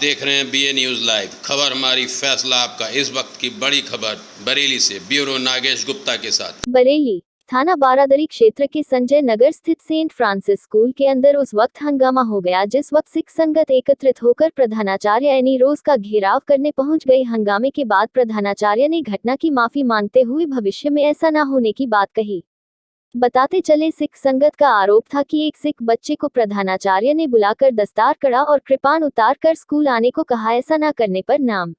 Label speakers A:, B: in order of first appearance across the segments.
A: देख रहे हैं बीए न्यूज़ लाइव। खबर हमारी, फैसला आपका। इस वक्त की बड़ी खबर बरेली से, ब्यूरो नागेश गुप्ता के साथ।
B: बरेली थाना बारादरी क्षेत्र के संजय नगर स्थित सेंट फ्रांसिस स्कूल के अंदर उस वक्त हंगामा हो गया जिस वक्त सिख संगत एकत्रित होकर प्रधानाचार्य एनी रोज का घेराव करने पहुंच गई। हंगामे के बाद प्रधानाचार्य ने घटना की माफी मांगते हुए भविष्य में ऐसा न होने की बात कही। बताते चले, सिख संगत का आरोप था कि एक सिख बच्चे को प्रधानाचार्य ने बुलाकर दस्तार कड़ा और कृपान उतार कर स्कूल आने को कहा। ऐसा न करने पर नाम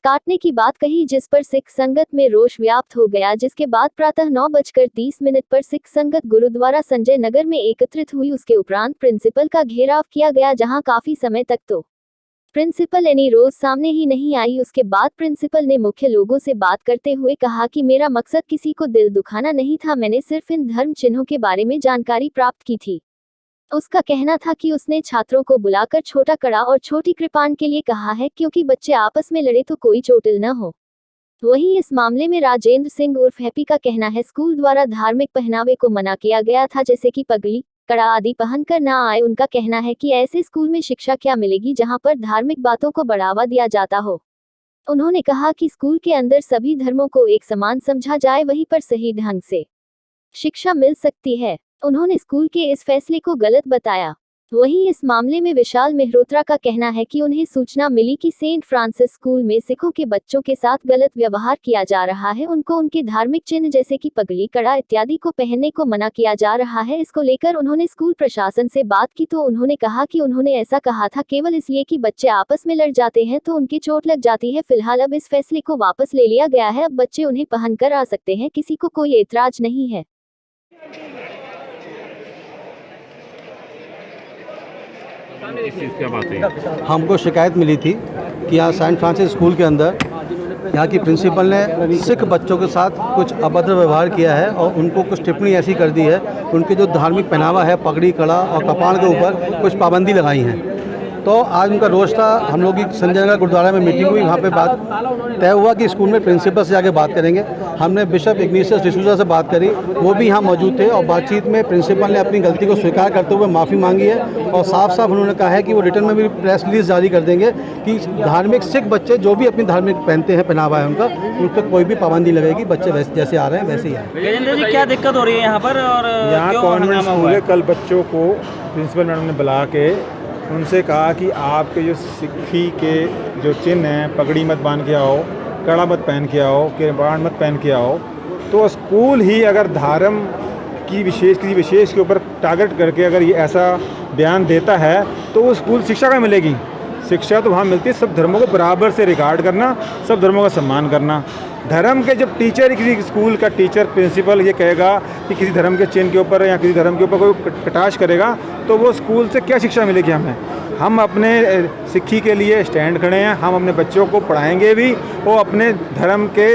B: काटने की बात कही, जिस पर सिख संगत में रोष व्याप्त हो गया। जिसके बाद प्रातः 9:30 पर सिख संगत गुरुद्वारा संजय नगर में एकत्रित हुई। उसके उपरांत प्रिंसिपल का घेराव किया गया, जहां काफी समय तक तो प्रिंसिपल एनी रोज सामने ही नहीं आई। उसके बाद प्रिंसिपल ने मुख्य लोगों से बात करते हुए कहा कि मेरा मकसद किसी को दिल दुखाना नहीं था, मैंने सिर्फ इन धर्म चिन्हों के बारे में जानकारी प्राप्त की थी। उसका कहना था कि उसने छात्रों को बुलाकर छोटा कड़ा और छोटी कृपान के लिए कहा है, क्योंकि बच्चे आपस में लड़े तो कोई चोटिल न हो। वहीं इस मामले में राजेंद्र सिंह उर्फ हैप्पी का कहना है, स्कूल द्वारा धार्मिक पहनावे को मना किया गया था, जैसे कि पगड़ी कड़ा आदि पहनकर न आए। उनका कहना है कि ऐसे स्कूल में शिक्षा क्या मिलेगी जहां पर धार्मिक बातों को बढ़ावा दिया जाता हो। उन्होंने कहा कि स्कूल के अंदर सभी धर्मों को एक समान समझा जाए, वहीं पर सही ढंग से शिक्षा मिल सकती है। उन्होंने स्कूल के इस फैसले को गलत बताया। वहीं इस मामले में विशाल मेहरोत्रा का कहना है कि उन्हें सूचना मिली कि सेंट फ्रांसिस स्कूल में सिखों के बच्चों के साथ गलत व्यवहार किया जा रहा है। उनको उनके धार्मिक चिन्ह जैसे कि पगड़ी कड़ा इत्यादि को पहनने को मना किया जा रहा है। इसको लेकर उन्होंने स्कूल प्रशासन से बात की तो उन्होंने कहा कि उन्होंने ऐसा कहा था केवल इसलिए कि बच्चे आपस में लड़ जाते हैं तो उनकी चोट लग जाती है। फिलहाल अब इस फैसले को वापस ले लिया गया है, अब बच्चे उन्हें पहनकर आ सकते हैं, किसी को कोई एतराज नहीं है।
C: इस चीज़ क्या बात है?
D: हमको शिकायत मिली थी कि यहाँ सेंट फ्रांसिस स्कूल के अंदर यहाँ की प्रिंसिपल ने सिख बच्चों के साथ कुछ अभद्र व्यवहार किया है और उनको कुछ टिप्पणी ऐसी कर दी है, उनके जो धार्मिक पहनावा है पगड़ी कड़ा और कपाल के ऊपर कुछ पाबंदी लगाई हैं। तो आज उनका रोष था। हम लोग की संजय नगर गुरुद्वारा में मीटिंग हुई, वहाँ पे बात तय हुआ कि स्कूल में प्रिंसिपल से जाके बात करेंगे। हमने बिशप इग्नेशियस डिसूजा से बात करी, वो भी यहाँ मौजूद थे और बातचीत में प्रिंसिपल ने अपनी गलती को स्वीकार करते हुए माफ़ी मांगी है और साफ साफ उन्होंने कहा है कि वो रिटर्न में भी प्रेस रिलीज जारी कर देंगे कि धार्मिक सिख बच्चे जो भी अपनी धार्मिक पहनते हैं पहनावा है उनका, उन पर कोई भी पाबंदी लगेगी। बच्चे वैसे जैसे आ रहे हैं वैसे ही आए।
E: क्या दिक्कत हो रही है यहाँ पर और
C: यहाँ कॉन्वेंट स्कूल है। कल बच्चों को प्रिंसिपल मैडम ने बुला के उनसे कहा कि आपके जो सिक्खी के जो चिन्ह हैं, पगड़ी मत बांध के आओ, कड़ा मत पहन के आओ, कृपाण मत पहन के आओ। तो स्कूल ही अगर धर्म की किसी विशेष के ऊपर टारगेट करके अगर ये ऐसा बयान देता है तो वो स्कूल शिक्षा का मिलेगी। शिक्षा तो वहाँ मिलती है सब धर्मों को बराबर से रिगार्ड करना, सब धर्मों का सम्मान करना। धर्म के जब टीचर, किसी स्कूल का टीचर प्रिंसिपल ये कहेगा कि किसी धर्म के चिन्ह के ऊपर या किसी धर्म के ऊपर कोई कटाक्ष करेगा तो वो स्कूल से क्या शिक्षा मिलेगी हमें? हम अपने सिक्खी के लिए स्टैंड खड़े हैं, हम अपने बच्चों को पढ़ाएंगे भी, वो अपने धर्म के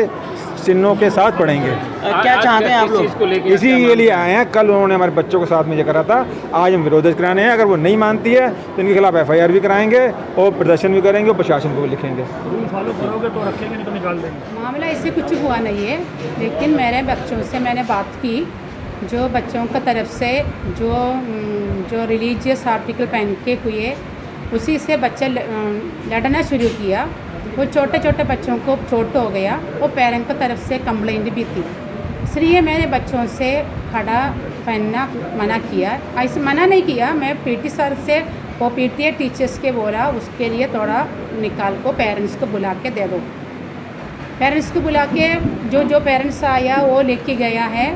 C: चिन्हों के साथ पढ़ेंगे।
E: क्या चाहते हैं आप लोग?
C: इसी के लिए आए हैं। कल उन्होंने हमारे बच्चों के साथ में ये करा था, आज हम विरोध कराने हैं। अगर वो नहीं मानती है तो इनके खिलाफ FIR भी कराएंगे और प्रदर्शन भी करेंगे और प्रशासन को भी लिखेंगे।
F: रूल फॉलो करोगे तो रखेंगे, नहीं तो निकाल देंगे।
G: मामला इससे कुछ हुआ नहीं है, लेकिन मेरे बच्चों से मैंने बात की, जो बच्चों का तरफ से जो रिलीजियस आर्टिकल पहन के हुए उसी से बच्चे लड़ना शुरू किया। वो छोटे छोटे बच्चों को चोट हो गया, वो पेरेंट्स की तरफ से कंप्लेंट भी थी, इसलिए मैंने बच्चों से कड़ा पहनना मना किया। ऐसे मना नहीं किया, मैं PT सर से वो PTA टीचर्स के बोला उसके लिए थोड़ा निकाल को पेरेंट्स को बुला के दे दो। पेरेंट्स को बुला के जो पेरेंट्स आया वो लेके गया है।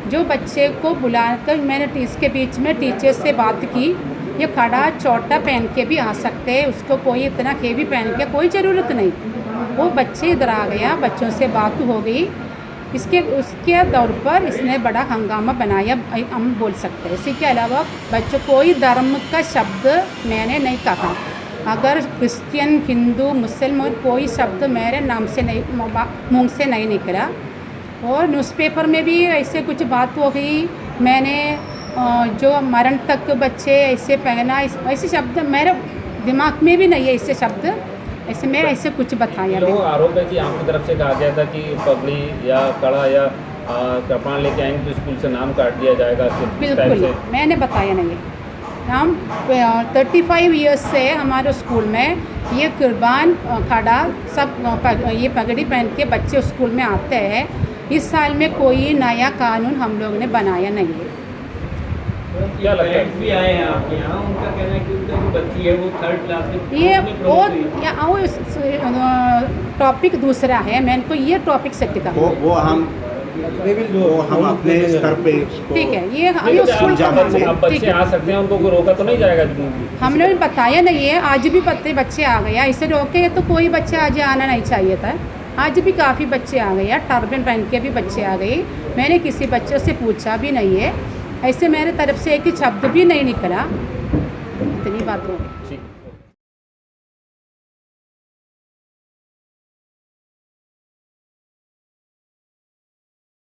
G: जो बच्चे को बुलाकर मैंने इसके बीच में टीचर्स से बात की, ये कड़ा छोटा पहन के भी आ सकते हैं, उसको कोई इतना हेवी पहन के कोई ज़रूरत नहीं। वो बच्चे इधर आ गया, बच्चों से बात हो गई, उसके तौर पर इसने बड़ा हंगामा बनाया, हम बोल सकते हैं। इसी के अलावा बच्चों कोई धर्म का शब्द मैंने नहीं कहा। अगर क्रिश्चियन, हिंदू, मुसलमान कोई शब्द मेरे नाम से नहीं, मुँह से नहीं निकला। और न्यूज़पेपर में भी ऐसे कुछ बात हो गई, मैंने जो मरण तक बच्चे ऐसे पहना, ऐसे शब्द मेरे दिमाग में भी नहीं है, ऐसे शब्द ऐसे मैं ऐसे कुछ बताया।
H: तो आरोप है कि आपकी तरफ से कहा गया था कि पगड़ी या कड़ा या कृपाण लेके आएंगे तो स्कूल से नाम काट दिया जाएगा।
G: बिल्कुल मैंने बताया नहीं है। हम 35 ईयर्स से हमारे स्कूल में ये कुर्बान खड़ा सब ये पगड़ी पहन के बच्चे स्कूल में आते हैं। इस साल में कोई नया कानून हम लोग ने बनाया नहीं है।
H: क्या लगता है?
F: भी आए हैं आपके यहाँ, उनका कहना है कि उनका जो बच्ची है वो 3rd क्लास में
G: ये
F: वो
G: वो टॉपिक दूसरा है, मैं इनको ये टॉपिक से टिका
I: वो हम अपने स्तर पे इसको
G: ठीक है। ये स्कूल का मामला है,
H: अब बच्चे
G: ठीक है।
H: आ सकते हैं, उनको कोई रोका तो नहीं जाएगा?
G: हमने बताया नहीं है, आज भी बच्चे आ गए। इसे रोके तो कोई बच्चा आज आना नहीं चाहिए था। आज भी काफ़ी बच्चे आ गए, टर्बन पहन के भी बच्चे आ गए। मैंने किसी बच्चों से पूछा भी नहीं है, ऐसे मेरे तरफ से एक ही शब्द भी नहीं निकला। इतनी बात हो गई।